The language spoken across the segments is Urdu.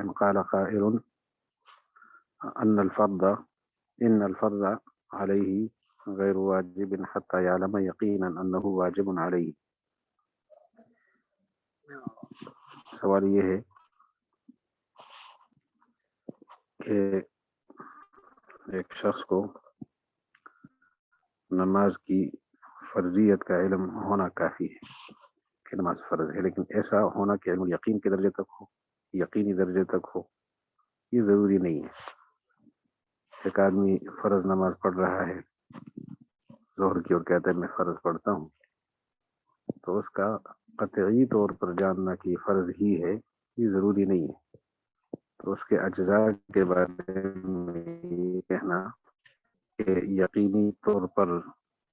فإن قال قائل إن الفرض عليه غیر واجب حتى يعلم یقینا انه واجب علیہ. سوال یہ ہے کہ ایک شخص کو نماز کی فرضیت کا علم ہونا کافی ہے کہ نماز فرض ہے، لیکن ایسا ہونا کہ علم یقین کے درجے تک ہو، یقینی درجے تک ہو، یہ ضروری نہیں ہے. ایک آدمی فرض نماز پڑھ رہا ہے ظہر کی اور کہتا ہے میں فرض پڑھتا ہوں، تو اس کا قطعی طور پر جاننا کہ فرض ہی ہے یہ ضروری نہیں ہے. تو اس کے اجزاء کے بارے میں یہ کہنا کہ یقینی طور پر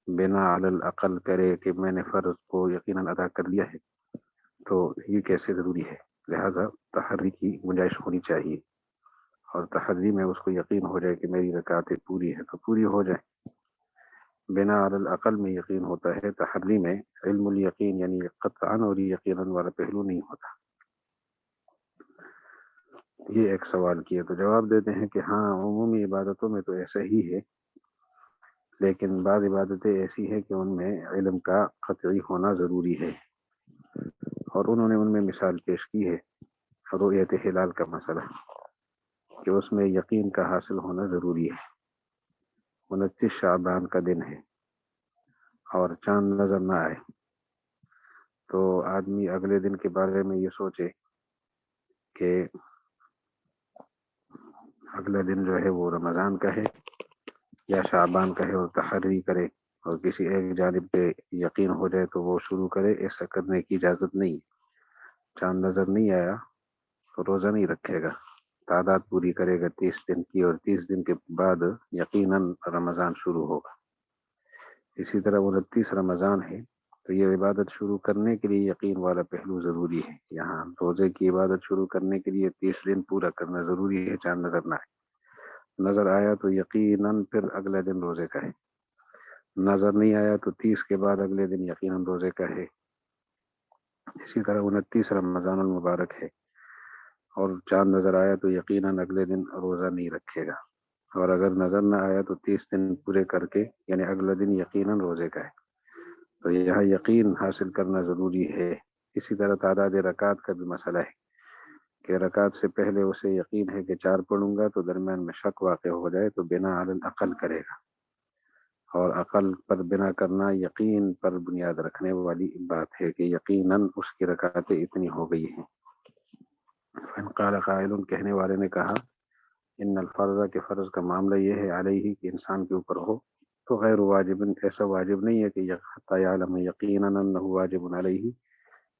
بنا علی العقل کرے کہ میں نے فرض کو یقیناً ادا کر لیا ہے، تو یہ کیسے ضروری ہے؟ لہذا تحری کی گنجائش ہونی چاہیے، اور تحری میں اس کو یقین ہو جائے کہ میری رکعتیں پوری ہے تو پوری ہو جائے. بنا علی العقل میں یقین ہوتا ہے، تحری میں علم الیقین یعنی قطعاً اور یقیناً والا پہلو نہیں ہوتا. یہ ایک سوال کیا تو جواب دیتے ہیں کہ ہاں عمومی عبادتوں میں تو ایسا ہی ہے، لیکن بعض عبادتیں ایسی ہیں کہ ان میں علم کا قطعی ہونا ضروری ہے، اور انہوں نے ان میں مثال پیش کی ہے رؤیت ہلال کا مسئلہ کہ اس میں یقین کا حاصل ہونا ضروری ہے. 29 شعبان کا دن ہے اور چاند نظر نہ آئے تو آدمی اگلے دن کے بارے میں یہ سوچے کہ اگلا دن جو ہے وہ رمضان کا ہے یا شعبان کا ہے، اور تحری کرے اور کسی ایک جانب پہ یقین ہو جائے تو وہ شروع کرے. ایسا کرنے کی اجازت نہیں. چاند نظر نہیں آیا تو روزہ نہیں رکھے گا، تعداد پوری کرے گا 30 دن کی، اور 30 دن کے بعد یقیناً رمضان شروع ہوگا. اسی طرح 29 رمضان ہے تو یہ عبادت شروع کرنے کے لیے یقین والا پہلو ضروری ہے. یہاں روزے کی عبادت شروع کرنے کے لیے 30 دن پورا کرنا ضروری ہے، چاند نظر نہ آئے. نظر آیا تو یقیناً پھر اگلا دن روزے کا ہے، نظر نہیں آیا تو 30 کے بعد اگلے دن یقیناً روزے کا ہے. اسی طرح 29 رمضان المبارک ہے اور چاند نظر آیا تو یقیناً اگلے دن روزہ نہیں رکھے گا، اور اگر نظر نہ آیا تو 30 دن پورے کر کے یعنی اگلا دن یقیناً روزے کا ہے. تو یہاں یقین حاصل کرنا ضروری ہے. اسی طرح تعداد رکعات کا بھی مسئلہ ہے کہ رکعت سے پہلے اسے یقین ہے کہ 4 پڑھوں گا تو درمیان میں شک واقع ہو جائے تو بنا علی العقل کرے گا، اور عقل پر بنا کرنا یقین پر بنیاد رکھنے والی بات ہے کہ یقیناً اس کی رکعتیں اتنی ہو گئی ہیں. فإن قال قائل، کہنے والے نے کہا ان الفرض کے فرض کا معاملہ یہ ہے علیہ کہ انسان کے اوپر ہو تو غیر واجب، ایسا واجب نہیں ہے کہ حتی یعلم یقیناً انہ واجب علیہ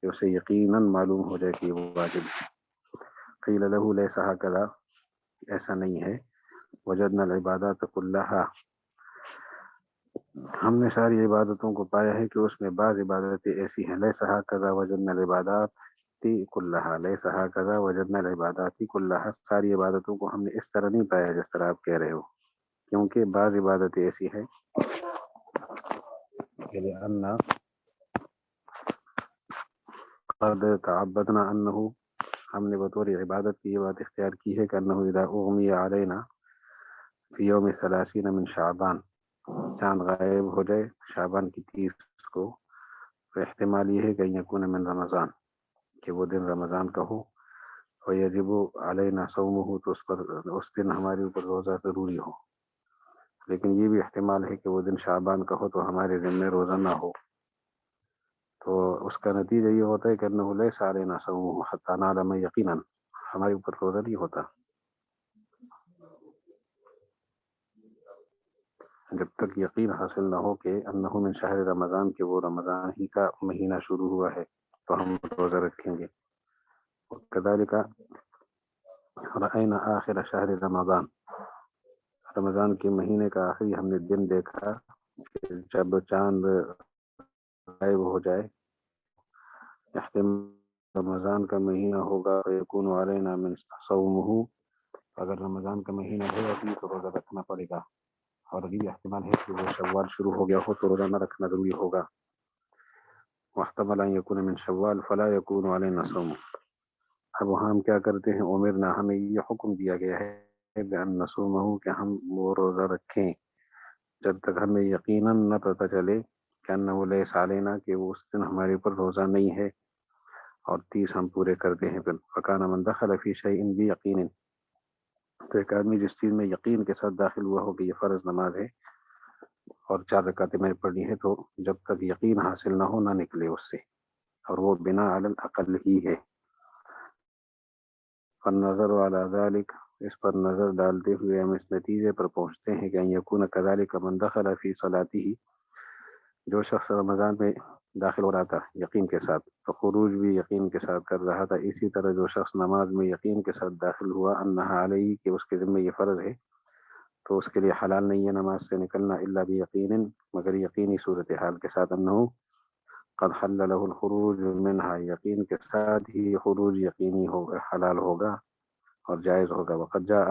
کہ اسے یقیناً معلوم ہو جائے کہ وہ واجب ہے. قیل له لیس ہکذا، ایسا نہیں ہے. وجدنا العبادات کلھا، ہم نے ساری عبادتوں کو پایا ہے کہ اس میں بعض عبادتیں ایسی ہیں. لیس ہکذا وجدنا العبادات کلھا، لیس ہکذا وجدنا العبادات کلھا، ساری عبادتوں کو ہم نے اس طرح نہیں پایا جس طرح آپ کہہ رہے ہو، کیونکہ بعض عبادتیں ایسی ہیں لأن قد تعبدنا انہ، ہم نے بطور عبادت کی یہ بات اختیار کی ہے کہ انہ اذا اغمی علینا فی یوم 30 من شعبان، چاند غائب ہو جائے شعبان کی 30 کو، تو احتمال یہ ہے کہ یکون من رمضان، کہ وہ دن رمضان کا ہو، ویجب علینا صومہ، تو اس دن ہمارے اوپر روزہ ضروری ہو. لیکن یہ بھی احتمال ہے کہ وہ دن شعبان کا ہو تو ہمارے دن میں روزہ نہ ہو، تو اس کا نتیجہ یہ ہوتا ہے کہ انہ لیس علینا صومہ حتی نعلم یقینا، ہمارے اوپر روزہ نہیں ہوتا جب تک یقین حاصل نہ ہو کہ انہ من شہر رمضان، کہ وہ رمضان ہی کا مہینہ شروع ہوا ہے تو ہم روزہ رکھیں گے. کذالک رأینا آخر شہر رمضان، رمضان کے مہینے کا آخری ہم نے دن دیکھا کہ جب چاند غائب ہو جائے، احتمال رمضان کا مہینہ ہوگا، یکون علینا من صومہ، اگر رمضان کا مہینہ ہے ابھی تو روزہ رکھنا پڑے گا، اور ابھی احتمال ہے کہ وہ شوال شروع ہو گیا ہو تو روزہ نہ رکھنا ضروری ہوگا. واحتمل ان یکون من شوال فلا یکون علینا صوم، اب ہم کیا کرتے ہیں، امرنا ہمیں یہ حکم دیا گیا ہے بأن نصومہ کہ ہم وہ روزہ رکھیں جب تک ہمیں یقیناً نہ پتہ چلے کہ انہ لیس علینا کہ وہ اس دن ہمارے پر روزہ نہیں ہے، اور 30 ہم پورے کرتے ہیں۔ پھر فکان من دخل فی شیء بیقین، تو ایک آدمی جس چیز میں یقین کے ساتھ داخل ہوا ہو کہ یہ فرض نماز ہے اور 4 رکعتیں میں نے پڑھی ہے، تو جب تک یقین حاصل نہ ہو نہ نکلے اس سے، اور وہ بنا علی الاقل ہی ہے۔ فالنظر علی ذلک، اس پر نظر ڈالتے ہوئے ہم اس نتیجے پر پہنچتے ہیں کہ ان یکون کذلک من دخل فی صلاته، جو شخص رمضان میں داخل ہو رہا تھا یقین کے ساتھ تو خروج بھی یقین کے ساتھ کر رہا تھا، اسی طرح جو شخص نماز میں یقین کے ساتھ داخل ہوا انہا علیہ کہ اس کے ذمہ یہ فرض ہے، تو اس کے لیے حلال نہیں ہے نماز سے نکلنا الا بیقین، مگر یقینی صورتحال کے ساتھ، انہو قد حل له الخروج منها، یقین کے ساتھ ہی خروج یقینی ہوگا، حلال ہوگا اور جائز ہوگا۔ وقد جاء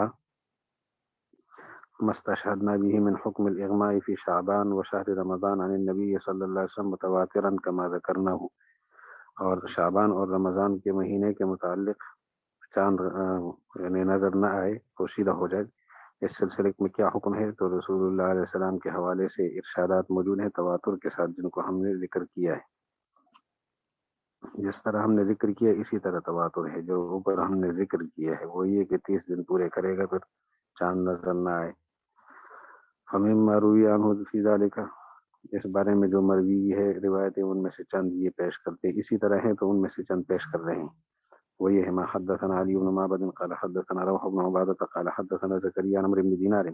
ما استشهدنا به من حكم الإغماء في شعبان وشهر رمضان عن النبي صلی اللہ علیہ وسلم متواترا كما ذكرناه، اور شعبان اور رمضان کے مہینے کے متعلق چاند یعنی نظر نہ آئے پوشیدہ ہو جائے، اس سلسلے میں کیا حکم ہے، تو رسول اللہ علیہ السلام کے حوالے سے ارشادات موجود ہیں تواتر کے ساتھ، جن کو ہم نے ذکر کیا ہے۔ جس طرح ہم نے ذکر کیا اسی طرح تواتر ہے، جو اوپر ہم نے ذکر کیا ہے وہ یہ کہ 30 دن پورے کرے گا پھر چاند نظر نہ آئے۔ ہمیں روی عنہ فی ذالک، اس بارے میں جو مروی ہے روایتیں ان میں سے چند یہ پیش کرتے ہیں، اسی طرح ہیں تو ان میں سے چند پیش کر رہے ہیں۔ وہ یہ ہے ما حدثنا علی بن معبد قال حدثنا روح بن عبادة قال حدثنا زكريا عن عمرو بن دينار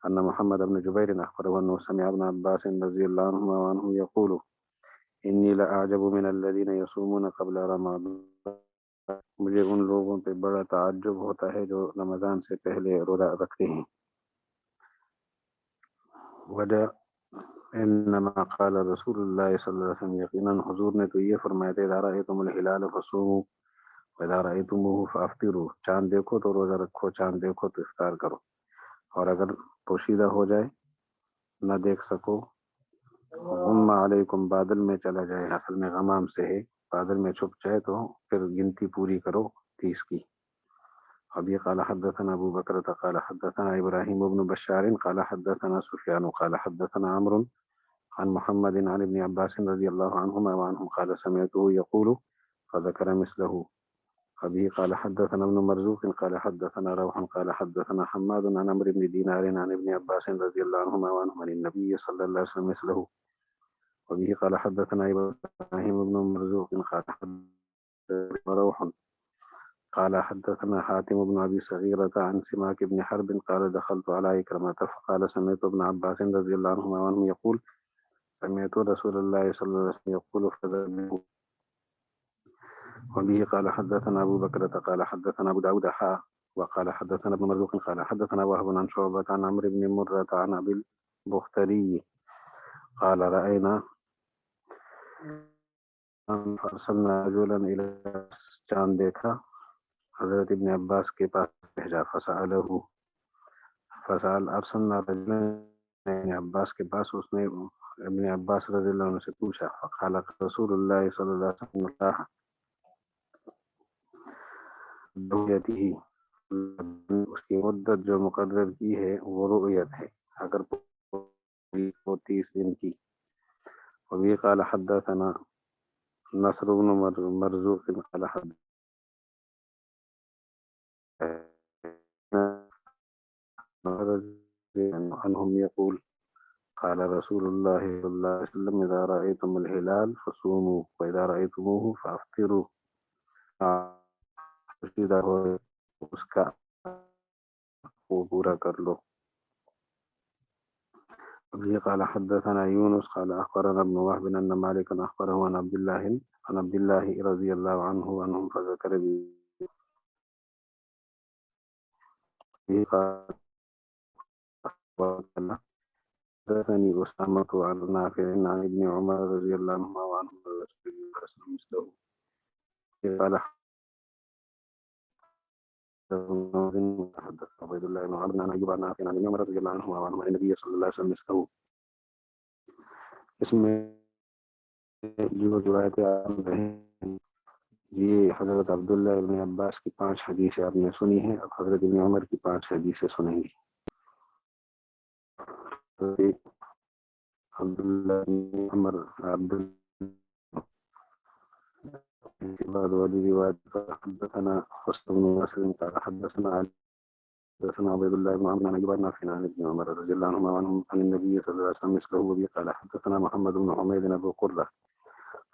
ان محمد بن جبير اخبره انه سمع ابن عباس رضي الله عنهما وعنه يقول انی لأعجب من الذین یصومون قبل رمضان، مجھے ان لوگوں پہ بڑا تعجب ہوتا ہے جو رمضان سے پہلے روزہ رکھتے ہیں۔ وجہ انما قال رسول اللہ صلی اللہ علیہ وسلم، یقیناً حضور نے تو یہ فرمایا تھا اذا رأیتم الہلال فصوموا واذا رأیتموہ فافطروا، چاند دیکھو تو روزہ رکھو، چاند دیکھو تو افطار کرو، اور اگر پوشیدہ ہو جائے نہ دیکھ سکو، غم علیکم بادل میں چلا جائے، اصل میں غمام سے ہے، بادل میں چھپ جائے تو پھر گنتی پوری کرو 30 کی۔ ابھی قال حدثنا ابو بکر قال حدثنا ابراہیم بن بشار قال حدثنا سفیان قال حدثنا عمرو عن محمد عن ابن عباس رضی اللہ عنہما وعنہم قال سمعته يقول فذكر مثله۔ ابھی قال حدثنا ابن مرزوق قال حدثنا روح قال حدثنا حماد عن عمرو بن دینار عن ابن عباس رضی اللہ عنہما وعنہم عن النبي صلی اللہ علیہ وسلم مثله۔ وبه قال حدثنا إبراهيم بن مرزوق قال حدثنا روح قال حدثنا حاتم بن أبي صغيرة عن سماك بن حرب قال دخلت على إكرمة فقال سمعت ابن عباس رضي الله عنهما وعنه يقول سمعت رسول الله صلى الله عليه وسلم يقول فذبحوا۔ وبه قال حدثنا أبو بكر قال حدثنا أبو داود وقال حدثنا ابن مرزوق قال حدثنا وهب عن شعبة عن عمرو بن مرة عن أبي البختري قال رأينا ارسلنا رجلا الى، چاند دیکھا، حضرت ابن عباس کے پاس بھیجا، فسأل ارسلنا رجلا ابن عباس کے پاس، اس نے ابن عباس رضی اللہ عنہ سے پوچھا، فقال رسول اللہ صلی اللہ علیہ وسلم اللہ رؤیتہ، اس کی مدت جو مقرر کی ہے وہ رؤیت ہے، اگر پوری ہو 30 دن کی۔ وبه قال حدثنا نصر بن مرزوق قال حدثنا عنهم يقول قال رسول الله صلى الله عليه وسلم إذا رأيتم الهلال فصوموا وإذا رأيتموه فأفطروا، اس کا وہ پورا کر لو۔ ابھی قال حدثنا يونس قال أخبرنا ابن وهب أن مالكا أخبره عن عبد الله رضي الله عنه عنهم فذكر به قال حدثني أسامة عن نافع عن ابن عمر رضي الله عنهما وعنهم رسول الله صلى الله عليه وسلم قال حدثنا عبيد الله بن عمرو عن أيوب عن نافع عن ابن عمر رضي الله عنهما وعنهم عن النبي صلى الله عليه وسلم مثله۔ اس میں جو روایتیں یہ حضرت عبداللہ ابن عباس کی 5 حدیثیں آپ نے سنی ہیں، اب حضرت ابن عمر کی 5 حدیثیں سنیں گے۔ عبداللہ بن عمر بعد والی روایت حدثنا حسن بن مسلم قال حدثنا حدثنا عبد الله بن عمرو بن ابي نافع عن ابن عمر رضي الله عنهما عن النبي صلى الله عليه وسلم مثله، وبه قال حدثنا محمد بن حميد ابو قرة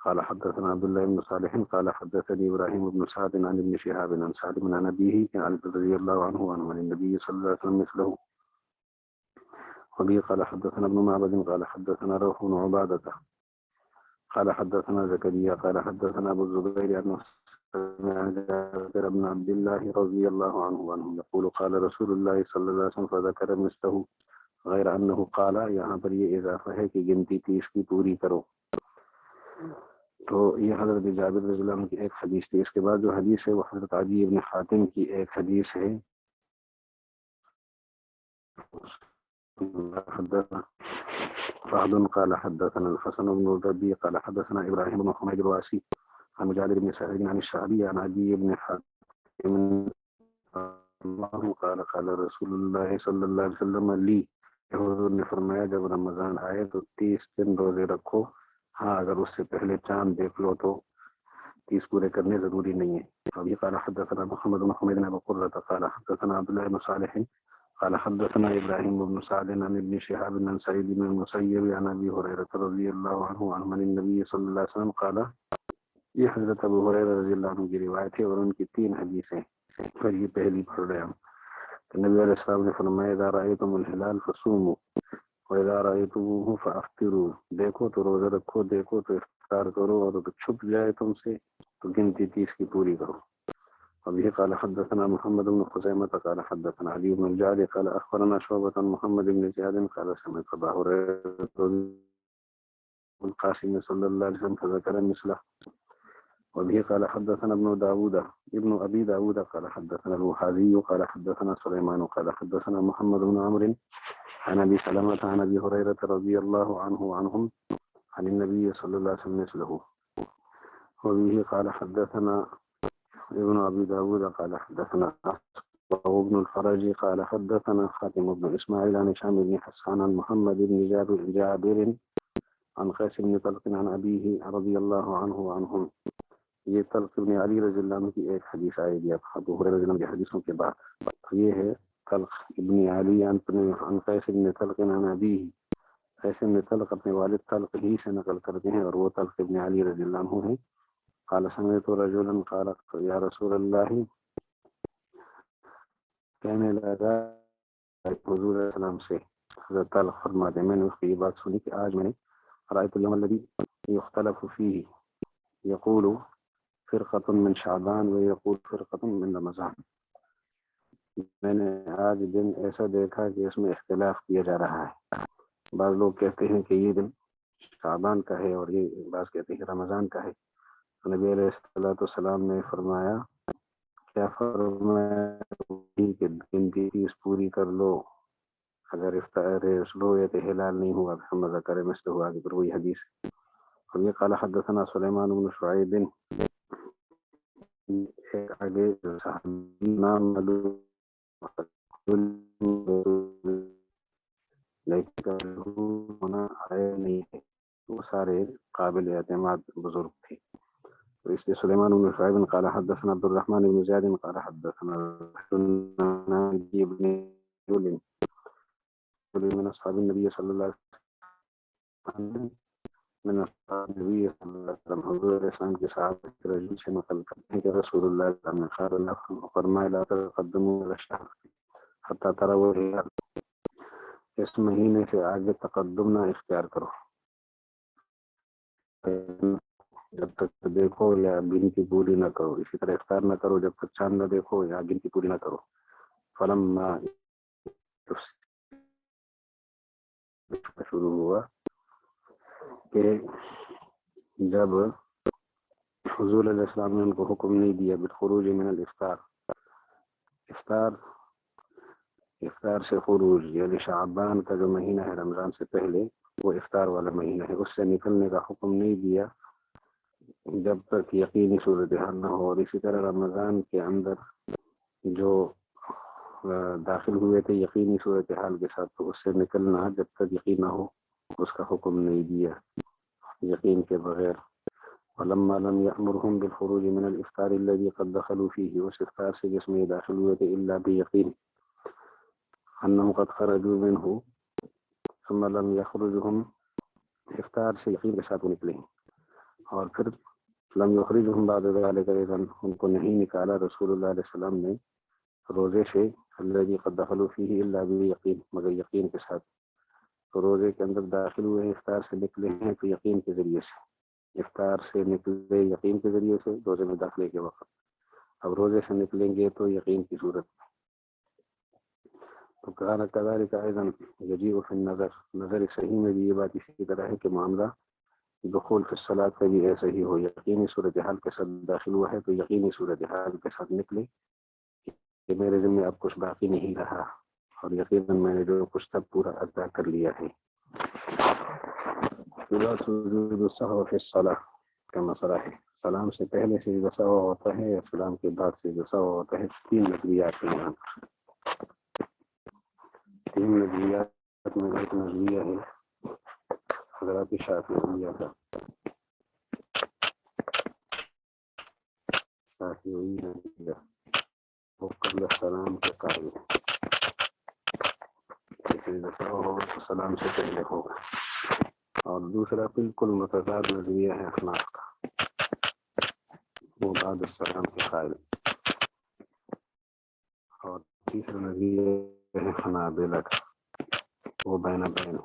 قال حدثنا عبد الله بن صالح قال حدثني ابراهيم بن سعد عن ابن شهاب عن سعد بن ابيه رضي الله عنه عن النبي صلى الله عليه وسلم مثله، وبه قال حدثنا ابن معبد قال حدثنا روح بن عبادة قال حدثنا زكريا قال حدثنا ابو الزبير عن جابر بن عبد الله رضي الله عنه يقول قال رسول الله صلى الله عليه وسلم فذكر مثله غير انه قال، یہاں پر یہ اضافہ ہے کہ گنتی 30 کی پوری کرو۔ تو یہ حضرت جابر رضی اللہ عنہ کی ایک حدیث تھی۔ اس کے بعد جو حدیث ہے وہ حضرت عدی بن حاتم کی ایک حدیث ہے۔ حدثنا فهد قال حدثنا الحسن بن الربيع قال حدثنا ابراهيم بن حميد الواسي عن مجالد بن سعيد عن الشعبي عن عدي بن حاتم قال قال رسول الله صلی اللہ علیہ وسلم لی، حضور نے فرمایا جب رمضان آئے تو 30 دن روزے رکھو، ہاں اگر اس سے پہلے چاند دیکھ لو تو 30 پورے کرنے ضروری نہیں ہے۔ ابھی قال حدثنا محمد بن حميد بن قرة قال حدثنا عبد الله بن صالح قال حدثنا ابراهيم بن سعد عن ابن شهاب عن سعيد بن المسيب عن ابي هريره رضي الله عنه عن النبي صلى الله عليه وسلم قال، یہ حضرت ابو ہریرہ رضی اللہ عنہ کی روایت ہے اور ان کی 3 حدیثیں ہیں۔ پھر یہ پہلی پڑھ رہے ہیں کہ نبی علیہ السلام نے فرمایا اذا رأيتم الهلال فصوموا واذا رأيتموه فافطروا، دیکھو تو روزہ رکھو، دیکھو تو افطار کرو، اور اگر چھپ جائے تم سے تو گنتی 30 کی پوری کرو۔ وبه قال حدثنا محمد بن خزيمة قال حدثنا علي بن الجعد قال أخبرنا شعبة محمد بن زياد قال سمعت أبا هريرة القاسم صلى الله عليه وسلم فذكر مثله۔ وبه قال حدثنا ابن أبي داود قال حدثنا الوحاذي قال حدثنا سليمان قال حدثنا محمد بن عمرو عن أبي سلمة عن أبي هريرة رضي الله عنه عنهم عن النبي صلى الله عليه وسلم مثله۔ وبه قال حدثنا ابن أبي داود قال حدثنا ابن الفرج قال حدثنا خاتم بن إسماعيل عن هشام بن حسان عن محمد بن جابر عن قيس بن طلق عن أبيه رضي الله عنه وعنهم۔ یہ طلق بن علی رضی اللہ عنہ کی ایک حدیث آئے گی ابو ہریرہ رضی اللہ عنہ کی حدیثوں کے بعد۔ یہ ہے طلق ابن علی عن قیس بن طلق عن ابیہ، قیس بن طلق اپنے والد طلق ہی سے نقل کرتے ہیں اور وہ طلق ابن علی رضی اللہ عنہ ہیں۔ قال سمعت رجلا قال یا رسول اللہ، کہنے لگا حضور علیہ السلام سے، حضرت طلق فرماتے ہیں میں نے اس کی یہ بات سنی کہ آج میں نے رأيت اليوم الذي يختلف فيه يقول فرقة من شعبان ويقول فرقة من رمضان، میں نے آج دن ایسا دیکھا کہ اس میں اختلاف کیا جا رہا ہے، بعض لوگ کہتے ہیں کہ یہ دن شعبان کا ہے اور یہ بعض کہتے ہیں رمضان کا ہے۔ نبی علیہ السلام نے فرمایا، کیا فرمایا کہ گنتی 30 پوری کر لو، اگر افطار لو یا ہلال نہیں ہوا پھر مزہ کرے مثل ہوا کہ پھر وہی حدیث۔ اور یہ قال حدثنا سلیمان بن شعیب، ایک آگے صحابی نام لیکن ہونا آیا نہیں ہے، وہ سارے قابل اعتماد بزرگ تھے۔ تو اس لیے سلیمان بن شعیب قال حدثنا عبد الرحمن بن زیاد قال حدثنا ابن من اصحاب النبي صلی اللہ علیہ وسلم من اصحاب النبي صلی اللہ علیہ وسلم، حضور علیہ السلام کے صحابہ کے رجل سے نقل کرتے ہیں کہ رسول اللہ صلی اللہ علیہ وسلم نے قال اللہ فرمائے لا تقدموا الشهر حتى تروا الهلال، اس مہینے سے آگے تقدم نہ اختیار کرو جب تک دیکھو یا گنتی پوری نہ کرو، اسی طرح اختیار نہ کرو جب تک چاند نہ دیکھو یا گنتی پوری نہ کرو۔ فلما شروع ہوا کہ جب حضور علیہ السلام نے ان کو حکم نہیں دیا بالخروج من الافطار، افطار سے خروج، یعنی شعبان کا جو مہینہ ہے رمضان سے پہلے وہ افطار والا مہینہ ہے، اس سے نکلنے کا حکم نہیں دیا جب تک یقینی صورتحال نہ ہو. اور اسی طرح رمضان کے اندر جو داخل ہوئے تھے یقینی صورتحال کے ساتھ تو اس سے نکلنا جب تک یقین نہ ہو اس کا حکم نہیں دیا یقین کے بغیر. ولما لم يأمرهم بالخروج من الافطار الذي قد دخلوا فيه, اس افطار سے جس میں داخل ہوئے تھے الا بيقين انهم قد خرجوا منه ثم لم يخرجهم, افطار سے یقین کے ساتھ وہ نکلے ہیں اور پھر لم يخرجهم بعد ذلك, اذن ان کو نہیں نکالا رسول اللہ علیہ السلام نے روزے سے الذي قد دخلوا فيه الا بيقين, مگر یقین کے ساتھ. تو روزے کے اندر داخل ہوئے افطار سے نکلے ہیں تو یقین کے ذریعے سے, افطار سے نکلے یقین کے ذریعے سے روزے میں داخلے کے وقت. اب روزے سے نکلیں گے تو یقین کی صورت. تو کہا كذلك ايضا يجيء في النظر, نظر صحیح میں بھی یہ بات اسی طرح ہے کہ معاملہ دخول فی الصلاۃ کا بھی ایسا ہی ہو, یقینی صورتحال کے ساتھ داخل ہوا ہے تو یقینی صورتحال کے ساتھ نکلے کہ میرے ذمہ اب کچھ باقی نہیں رہا اور یقیناً میں نے جو کچھ تب پورا ادا کر لیا ہے. سجود السہو فی الصلاۃ کا مسئلہ ہے, سلام سے پہلے سجدہ سہو ہوتا ہے یا سلام کے بعد سجدہ سہو ہوتا ہے. تین نظریات ہیں یہاں پر, تین نظریات میں ایک نظریہ ہے حضرات شافعیہ کا, شافعی نظریہ وہ قبل السلام کے قائل ہے, سجدہ سہو ہو تو سلام سے پہلے ہوگا. اور دوسرا بالکل متضاد نظریہ ہے احناف کا, وہ بعد السلام کے قائل. اور تیسرا نظریہ ہے حنابلہ کا, وہ بین بین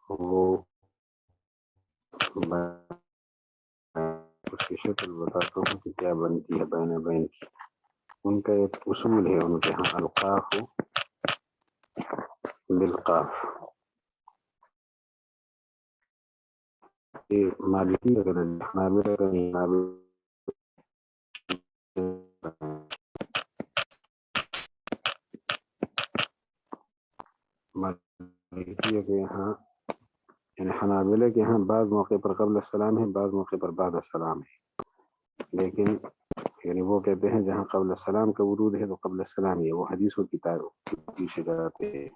وہ اس کی شکل بتاتا ہوں کہ کیا بنتی ہے بین بین کی. ان کا ایک اصول ہے ان کے ہاں القاف بالقاف. مالکی اگر مالکی کے یہاں یعنی حنابلہ کے یہاں بعض موقع پر قبل السلام ہے, بعض موقع پر بعد السلام ہے. لیکن یعنی وہ کہتے ہیں جہاں قبل السلام کا ورود ہے تو قبل السلام ہے, وہ حدیثوں کی پیچھے جاتے ہیں.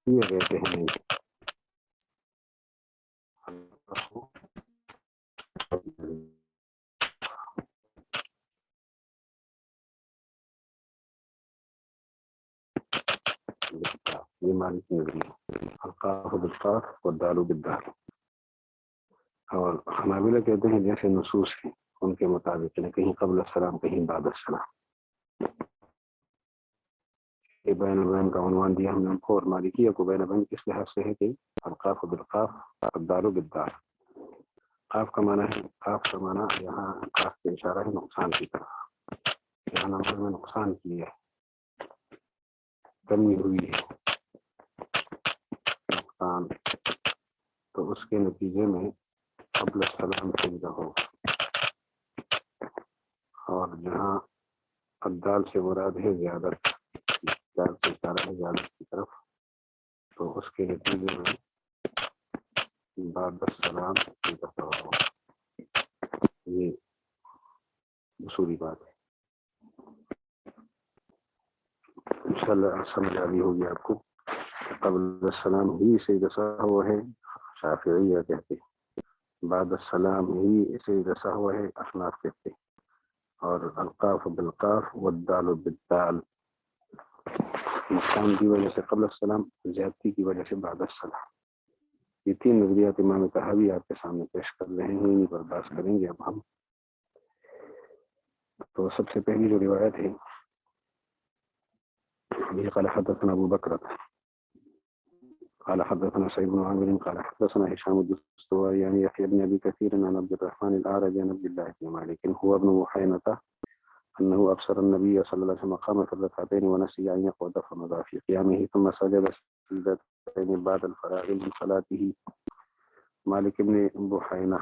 یہ کہتے ہیں نہیں, یہ مالک نظریہ القاف بالقاف والدال بالدال. اور حنابلہ کہتے ہیں جیسے نصوص ہیں ان کے مطابق کہیں قبل السلام کہیں بعد السلام. یہ بین البین کا عنوان دیا ہم نے ان کو, اور مالکیہ کو بین البین کس لحاظ سے ہے کہ القاف بالقاف والدال بالدال. قاف کا معنی ہے, قاف کا معنی یہاں قاف کے اشارہ ہے نقصان کی طرف, یہاں نماز میں نقصان کیا ہے, کمی ہوئی ہے نقصان, تو اس کے نتیجے میں قبل السلام سجدہ ہو. اور جہاں الدال سے مراد ہے زیادت, دال سے اشارہ ہے زیادت کی طرف, تو اس کے نتیجے میں بعد السلام سجدہ ہو. یہ اصولی بات ہے, انشاءاللہ سمجھ آ گئی ہوگی آپ کو. قبل السلام ہی سجدہ سہو ہے شافعیہ کہتے ہیں, بعد السلام ہی سجدہ سہو ہے احناف کہتے ہیں, اور القاف بالقاف والدال بالدال نقصان کی وجہ سے قبل السلام, زیادتی کی وجہ سے بعد السلام. یہ تین نظریات امام طحاوی آپ کے سامنے پیش کر رہے ہیں, انہیں پر بات کریں گے اب ہم. تو سب سے پہلی جو روایت ہے یہ قال حدثنا ابو بکر قال حدثنا سعيد بن عامر قال حدثنا هشام الدستوائي يعني يحيى بن ابي كثير عن عبد الرحمن الاعرج عن عبد الله بن مالك هو ابن بحينة انه ابصر النبي صلى الله عليه وسلم قام في الركعتين ونسي ان يقعد فمضى في قيامه ثم سجد سجدتين بعد الفراغ من صلاته. مالك بن بحينة,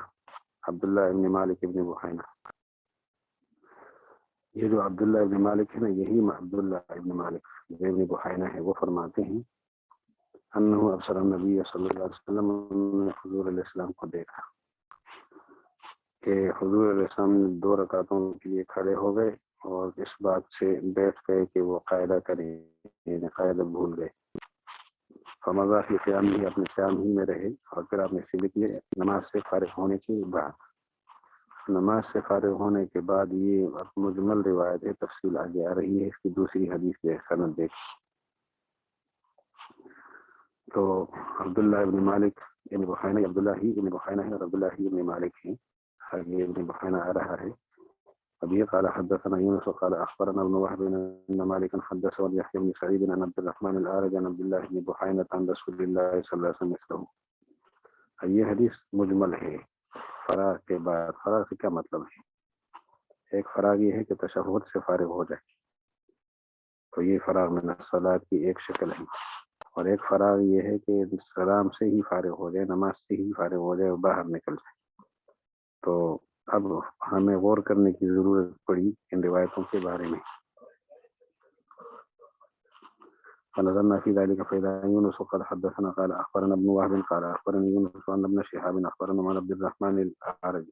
عبد الله بن مالك بن بحينة, یہ جو عبداللہ ابن مالک ہے نا, یہی عبداللہ ابن مالک ابن بحینا ہے. وہ فرماتے ہیں انہو ابصر النبی صلی اللہ علیہ وسلم نے حضور علیہ السلام کو دیکھا کہ حضور علیہ السلام نے 2 رکعتوں کے لیے کھڑے ہو گئے اور اس بات سے بیٹھ گئے کہ وہ قاعدہ کریں، یعنی قاعدہ بھول گئے۔ فمضى فی قیام ہی، اپنے قیام ہی میں رہے، اور پھر آپ نے سیدھے کیے نماز سے فارغ ہونے کے بعد۔ نماز سے فارغ ہونے کے بعد یہ مجمل روایت ہے، تفصیل آگے آ رہی ہے، اس کی دوسری حدیث کے سند دیکھ تو عبداللہ ابن مالک ابن بحینہ، عبداللہ ہی ابن بحینہ ہے اور عبداللہ ہی ابن مالک ہیں، آگے ابن بحینہ آ رہا ہے۔ ابھی قال حدثنا يونس قال اخبرنا ابن وهب ان مالكا حدثه يحيى بن سعيد عن عبد الرحمن الاعرج عن عبد الله بن بحينة عن رسول الله صلى الله عليه وسلم مثله۔ یہ حدیث مجمل ہے فراغ کے بعد۔ فراغ سے کیا مطلب ہے؟ ایک فراغ یہ ہے کہ تشہد سے فارغ ہو جائے، تو یہ فراغ من الصلاۃ کی ایک شکل ہے، اور ایک فراغ یہ ہے کہ سلام سے ہی فارغ ہو جائے، نماز سے ہی فارغ ہو جائے اور باہر نکل جائے۔ تو اب ہمیں غور کرنے کی ضرورت پڑی ان روایتوں کے بارے میں۔ فنظرنا في ذلك فإذا يونس قال حدثنا قال أخبرنا ابن وهب قال أخبرني يونس عن ابن شهاب أخبرنا عن عبد الرحمن الأعرج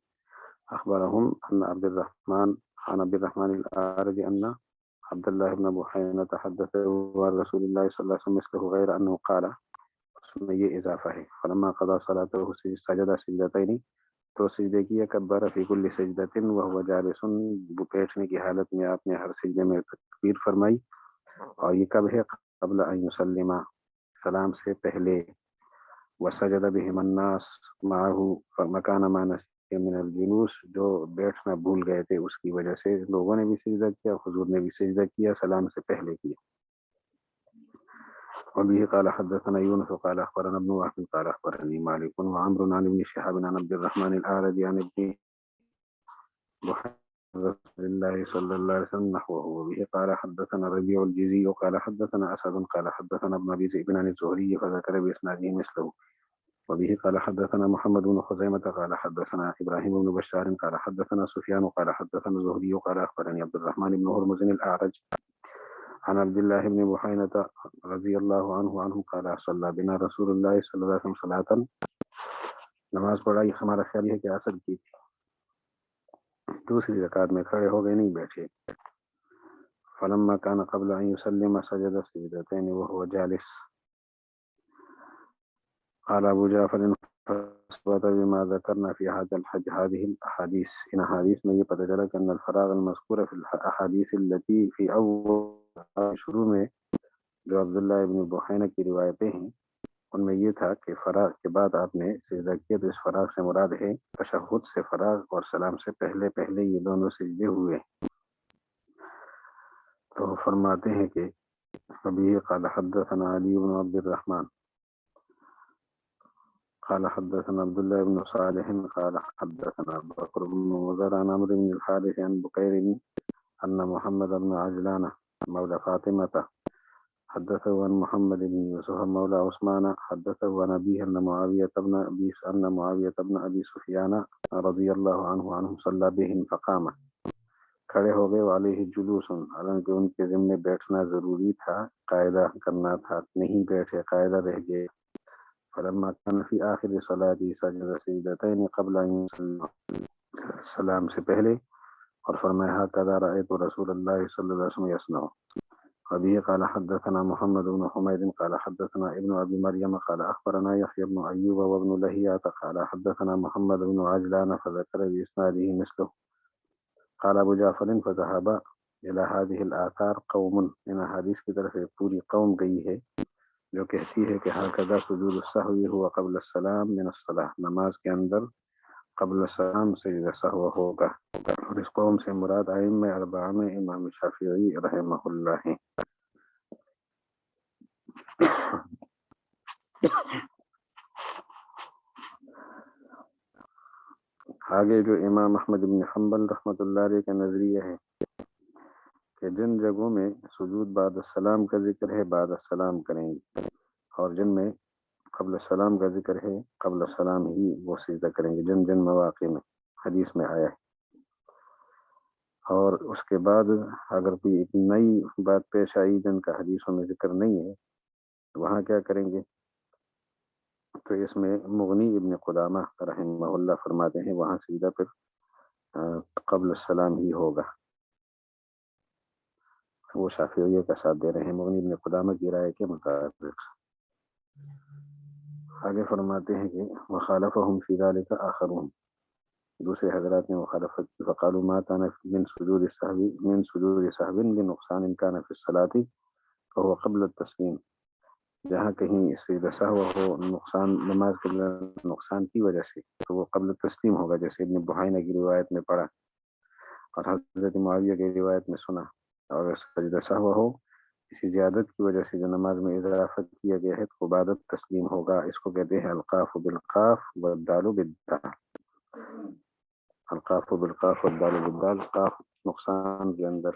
أخبرهم أن عبد الرحمن الأعرج أن عبد الله بن بحينة حدثه عن رسول الله صلى الله عليه وسلم مثله غير أنه قال، اس میں یہ اضافہ ہے، فلما قضى صلاته سجد سجدتين، تو سجدے کیا، کبر فی کل سجدۃ وهو جالس، بیٹھنے کی حالت میں آپ نے ہر سجدے میں تکبیر فرمائی، اور یہ کب ہے؟ قبل ان یسلم، سلام سے پہلے، وسجد بهم الناس معه فمكان ما نسي من الجلوس، جو بیٹھنا بھول گئے تھے اس کی وجہ سے لوگوں نے بھی سجدہ کیا، حضور نے بھی سجدہ کیا، سلام سے پہلے کیا۔ وبه قال حدثنا يونس قال اخبرنا ابن وهب قال اخبرني مالك وعمر عن ابن شهاب عن عبد الرحمن الاعرج عن ابن رسول الله صلى الله عليه وسلم نحوه، وبه قال حدثنا ربيع الجزي قال حدثنا اسد قال حدثنا ابن ابي ذئب عن الزهري فذكر باسناده مثله، وبه قال حدثنا محمد بن خزيمة قال حدثنا ابراهيم بن بشار قال حدثنا سفيان قال حدثنا الزهري قال اخبرني عبد الرحمن بن هرمز الاعرج عن عبد الله بن بحينة رضي الله عنه قال صلى بنا رسول الله صلى الله عليه وسلم صلاة، نماز پڑھائی، ہمارا خیال ہے کہ اثر کی تھی، دوسری رکعت میں کھڑے ہو گئے، نہیں بیٹھے۔ فلما كان قبل ان يسلم سجد سجدتين وهو جالس، قال ابو جعفر فاثبت بما ذكرنا في هذا الحج هذه الاحاديث، ان احادیث میں یہ پتہ چلا کہ ان الفراغ المذكور في الاحاديث التي في اول، شروع میں جو عبداللہ ابن بحینہ کی روایتیں ہیں ان میں یہ تھا کہ فراغ کے بعد آپ نے سجدہ کیا، تو اس فراغ سے مراد ہے تشہد سے فراغ اور سلام سے پہلے پہلے یہ دونوں سجدے ہوئے۔ تو فرماتے ہیں کہ ابھی قال حدثنا علی بن عبد الرحمن قال حدثنا عبد الله بن صالح قال حدثنا بكر بن مضر عن عمرو بن الحارث عن بكير أن محمد بن عجلان مولى فاطمة حدثه عن محمد بن يوسف مولى عثمان حدثه عن أبيه أن معاوية بن أبي سفيان رضي الله عنهم صلى بهم فقام، کھڑے ہو گئے، علیہ جلوس، حالانکہ ان کے ذمے بیٹھنا ضروری تھا، قاعدہ کرنا تھا، نہیں بیٹھے، قاعدہ رہ گئے۔ فلما كان في آخر صلاته سجد سجدتين قبل أن يسلم، سلام سے پہلے، اور فرمایا هكذا رأيت رسول الله صلى الله عليه وسلم يصنع۔ وبه قال حدثنا محمد بن حميد قال حدثنا ابن أبي مريم قال أخبرنا يحيى بن أيوب وابن لهيعة قال حدثنا محمد بن عجلان فذكر بإسناده مثله، قال ابو جعفر فذهب الى هذه الاثار قوم، ان حدیث کی طرف ایک پوری قوم گئی ہے جو کہتی ہے کہ هكذا سجود السهو هو قبل السلام من الصلاة، نماز کے اندر قبل السلام سجدہ سہو ہوگا، اور اس قوم سے مراد ائمہ اربعہ میں امام شافعی رحمہ اللہ ہیں۔ آگے جو امام احمد بن حنبل رحمۃ اللہ علیہ کا نظریہ ہے کہ جن جگہوں میں سجود بعد السلام کا ذکر ہے بعد السلام کریں گے، اور جن میں قبل السلام کا ذکر ہے قبل السلام ہی وہ سجدہ کریں گے، جن جن مواقع میں حدیث میں آیا ہے۔ اور اس کے بعد اگر کوئی ایک نئی بات پیش آئی جن کا حدیثوں میں ذکر نہیں ہے تو وہاں کیا کریں گے؟ تو اس میں مغنی ابن قدامہ رحمہ اللہ فرماتے ہیں وہاں سجدہ پھر قبل السلام ہی ہوگا. وہ شافعیہ کا ساتھ دے رہے ہیں مغنی ابن قدامہ کی رائے کے مطابق. آگے فرماتے ہیں کہ وخالفهم فی ذلک آخرون، دوسرے حضرات نے مخالفت کی. فقالوا ما كان من سجود السهو لنقصان كان في الصلاة فهو قبل التسلیم. جہاں کہیں سجدہ سہو ہو نقصان نماز کے نقصان کی وجہ سے تو وہ قبل تسلیم ہوگا، جیسے ابن بحینہ کی روایت میں پڑھا اور حضرت معاویہ کی روایت میں سنا. اور سجدہ سہو ہو کسی زیادت کی وجہ سے جو نماز میں اضافت کیا گیا ہے تو بعد تسلیم ہوگا. اس کو کہتے ہیں القاف بالقاف والدال بالدال. القاف بالقاف والدال بالدال، قاف نقصان کے اندر